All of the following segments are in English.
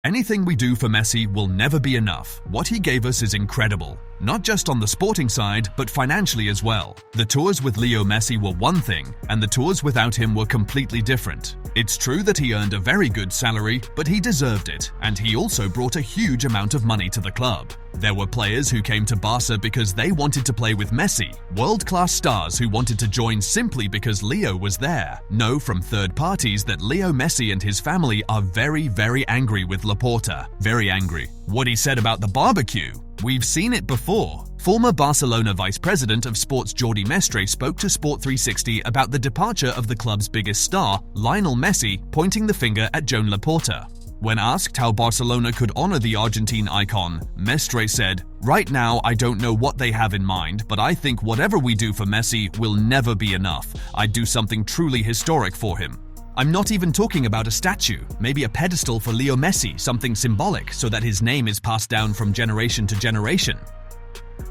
Anything we do for Messi will never be enough. What he gave us is incredible. Not just on the sporting side, but financially as well. The tours with Leo Messi were one thing, and the tours without him were completely different. It's true that he earned a very good salary, but he deserved it, and he also brought a huge amount of money to the club. There were players who came to Barca because they wanted to play with Messi, world-class stars who wanted to join simply because Leo was there. Know from third parties that Leo Messi and his family are very, very angry with Laporta. Very angry. What he said about the barbecue? We've seen it before. Former Barcelona Vice President of Sports Jordi Mestre spoke to Sport 360 about the departure of the club's biggest star, Lionel Messi, pointing the finger at Joan Laporta. When asked how Barcelona could honor the Argentine icon, Mestre said, "Right now, I don't know what they have in mind, but I think whatever we do for Messi will never be enough. I'd do something truly historic for him. I'm not even talking about a statue, maybe a pedestal for Leo Messi, something symbolic so that his name is passed down from generation to generation."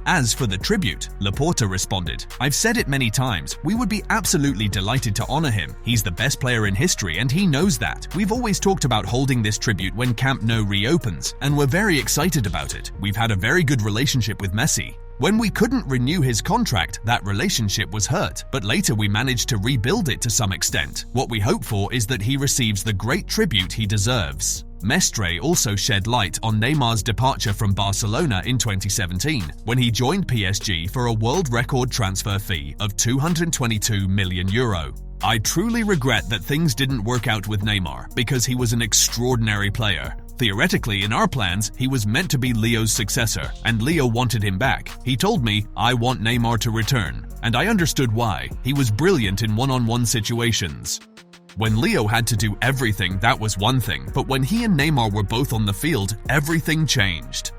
As for the tribute, Laporta responded, "I've said it many times, we would be absolutely delighted to honor him. He's the best player in history and he knows that. We've always talked about holding this tribute when Camp Nou reopens, and we're very excited about it. We've had a very good relationship with Messi. When we couldn't renew his contract, that relationship was hurt, but later we managed to rebuild it to some extent. What we hope for is that he receives the great tribute he deserves." Mestre also shed light on Neymar's departure from Barcelona in 2017, when he joined PSG for a world record transfer fee of €222 million. "I truly regret that things didn't work out with Neymar, because he was an extraordinary player. Theoretically, in our plans, he was meant to be Leo's successor, and Leo wanted him back. He told me, 'I want Neymar to return,' and I understood why. He was brilliant in one-on-one situations. When Leo had to do everything, that was one thing, but when he and Neymar were both on the field, everything changed."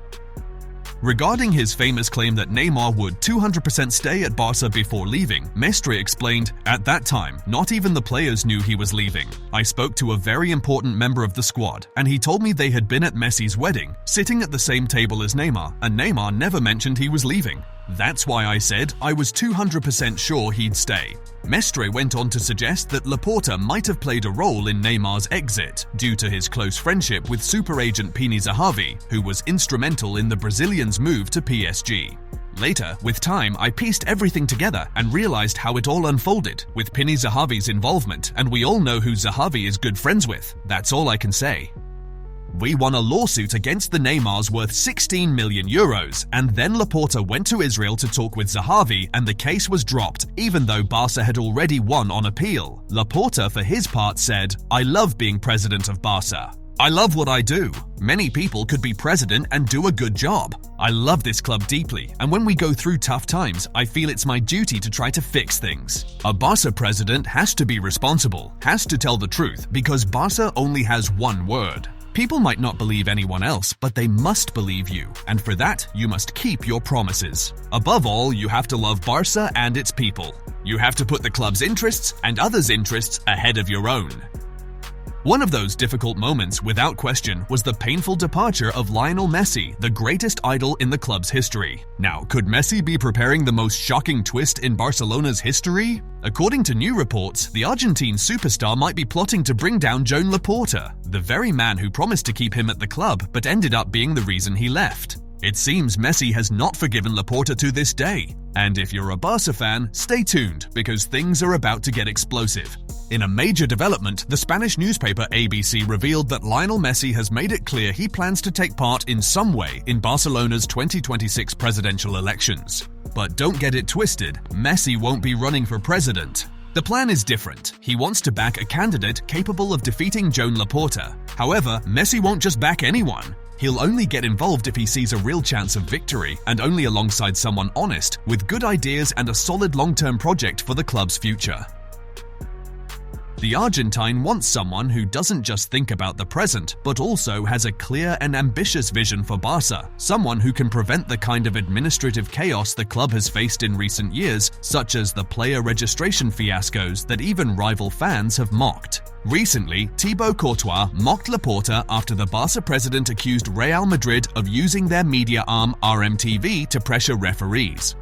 Regarding his famous claim that Neymar would 200% stay at Barca before leaving, Mestre explained, "At that time, not even the players knew he was leaving. I spoke to a very important member of the squad, and he told me they had been at Messi's wedding, sitting at the same table as Neymar, and Neymar never mentioned he was leaving. That's why I said I was 200% sure he'd stay." Mestre went on to suggest that Laporta might have played a role in Neymar's exit, due to his close friendship with super agent Pini Zahavi, who was instrumental in the Brazilian's move to PSG. Later, with time, I pieced everything together and realized how it all unfolded, with Pini Zahavi's involvement, and we all know who Zahavi is good friends with. That's all I can say. We won a lawsuit against the Neymars worth €16 million, and then Laporta went to Israel to talk with Zahavi, and the case was dropped, even though Barca had already won on appeal. Laporta, for his part, said, "I love being president of Barca. I love what I do. Many people could be president and do a good job. I love this club deeply, and when we go through tough times, I feel it's my duty to try to fix things. A Barca president has to be responsible, has to tell the truth, because Barca only has one word. People might not believe anyone else, but they must believe you, and for that, you must keep your promises. Above all, you have to love Barca and its people. You have to put the club's interests and others' interests ahead of your own." One of those difficult moments, without question, was the painful departure of Lionel Messi, the greatest idol in the club's history. Now, could Messi be preparing the most shocking twist in Barcelona's history? According to new reports, the Argentine superstar might be plotting to bring down Joan Laporta, the very man who promised to keep him at the club but ended up being the reason he left. It seems Messi has not forgiven Laporta to this day. And if you're a Barca fan, stay tuned, because things are about to get explosive. In a major development, the Spanish newspaper ABC revealed that Lionel Messi has made it clear he plans to take part in some way in Barcelona's 2026 presidential elections. But don't get it twisted, Messi won't be running for president. The plan is different. He wants to back a candidate capable of defeating Joan Laporta. However, Messi won't just back anyone. He'll only get involved if he sees a real chance of victory, and only alongside someone honest, with good ideas and a solid long-term project for the club's future. The Argentine wants someone who doesn't just think about the present, but also has a clear and ambitious vision for Barca, someone who can prevent the kind of administrative chaos the club has faced in recent years, such as the player registration fiascos that even rival fans have mocked. Recently, Thibaut Courtois mocked Laporta after the Barca president accused Real Madrid of using their media arm RMTV to pressure referees.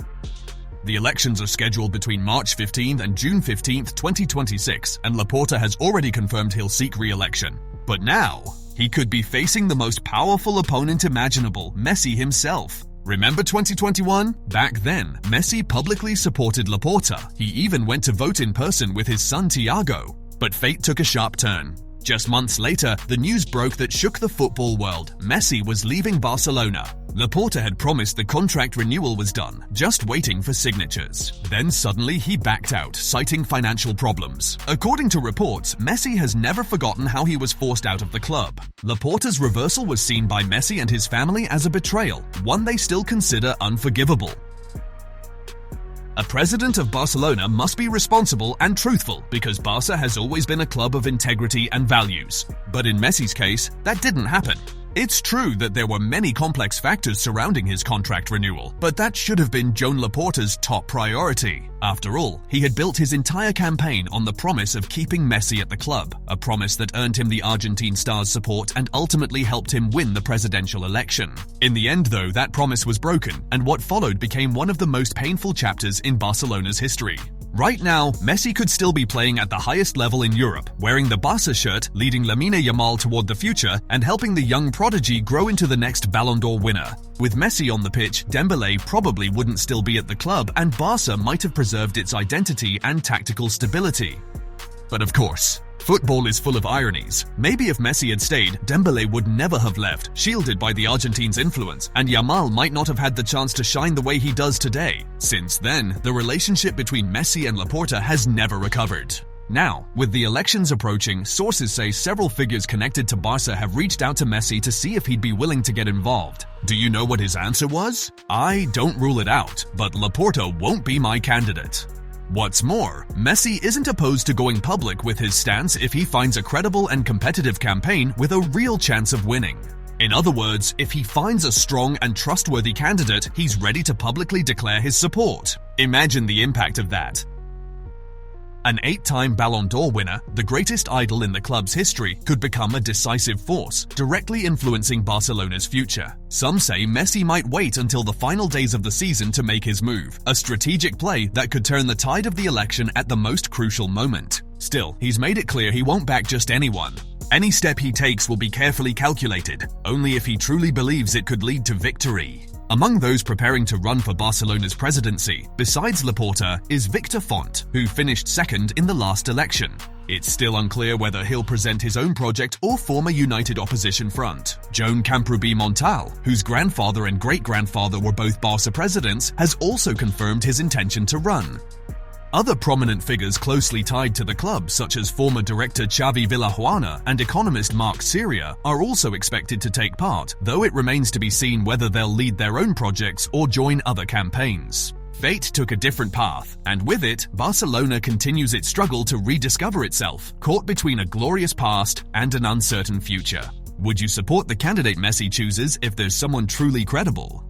The elections are scheduled between March 15th and June 15th, 2026, and Laporta has already confirmed he'll seek re-election. But now, he could be facing the most powerful opponent imaginable, Messi himself. Remember 2021? Back then, Messi publicly supported Laporta. He even went to vote in person with his son Thiago. But fate took a sharp turn. Just months later, the news broke that shook the football world. Messi was leaving Barcelona. Laporta had promised the contract renewal was done, just waiting for signatures. Then suddenly he backed out, citing financial problems. According to reports, Messi has never forgotten how he was forced out of the club. Laporta's reversal was seen by Messi and his family as a betrayal, one they still consider unforgivable. A president of Barcelona must be responsible and truthful because Barca has always been a club of integrity and values. But in Messi's case, that didn't happen. It's true that there were many complex factors surrounding his contract renewal, but that should have been Joan Laporta's top priority. After all, he had built his entire campaign on the promise of keeping Messi at the club, a promise that earned him the Argentine star's support and ultimately helped him win the presidential election. In the end, though, that promise was broken, and what followed became one of the most painful chapters in Barcelona's history. Right now, Messi could still be playing at the highest level in Europe, wearing the Barca shirt, leading Lamine Yamal toward the future, and helping the young prodigy grow into the next Ballon d'Or winner. With Messi on the pitch, Dembélé probably wouldn't still be at the club, and Barca might have preserved its identity and tactical stability. But of course, football is full of ironies. Maybe if Messi had stayed, Dembélé would never have left, shielded by the Argentines' influence, and Yamal might not have had the chance to shine the way he does today. Since then, the relationship between Messi and Laporta has never recovered. Now, with the elections approaching, sources say several figures connected to Barca have reached out to Messi to see if he'd be willing to get involved. Do you know what his answer was? I don't rule it out, but Laporta won't be my candidate. What's more, Messi isn't opposed to going public with his stance if he finds a credible and competitive campaign with a real chance of winning. In other words, if he finds a strong and trustworthy candidate, he's ready to publicly declare his support. Imagine the impact of that. An 8-time Ballon d'Or winner, the greatest idol in the club's history, could become a decisive force, directly influencing Barcelona's future. Some say Messi might wait until the final days of the season to make his move, a strategic play that could turn the tide of the election at the most crucial moment. Still, he's made it clear he won't back just anyone. Any step he takes will be carefully calculated, only if he truly believes it could lead to victory. Among those preparing to run for Barcelona's presidency, besides Laporta, is Victor Font, who finished second in the last election. It's still unclear whether he'll present his own project or form a united opposition front. Joan Camprubí Montal, whose grandfather and great-grandfather were both Barca presidents, has also confirmed his intention to run. Other prominent figures closely tied to the club, such as former director Xavi Villajuana and economist Marc Syria, are also expected to take part, though it remains to be seen whether they'll lead their own projects or join other campaigns. Fate took a different path, and with it, Barcelona continues its struggle to rediscover itself, caught between a glorious past and an uncertain future. Would you support the candidate Messi chooses if there's someone truly credible?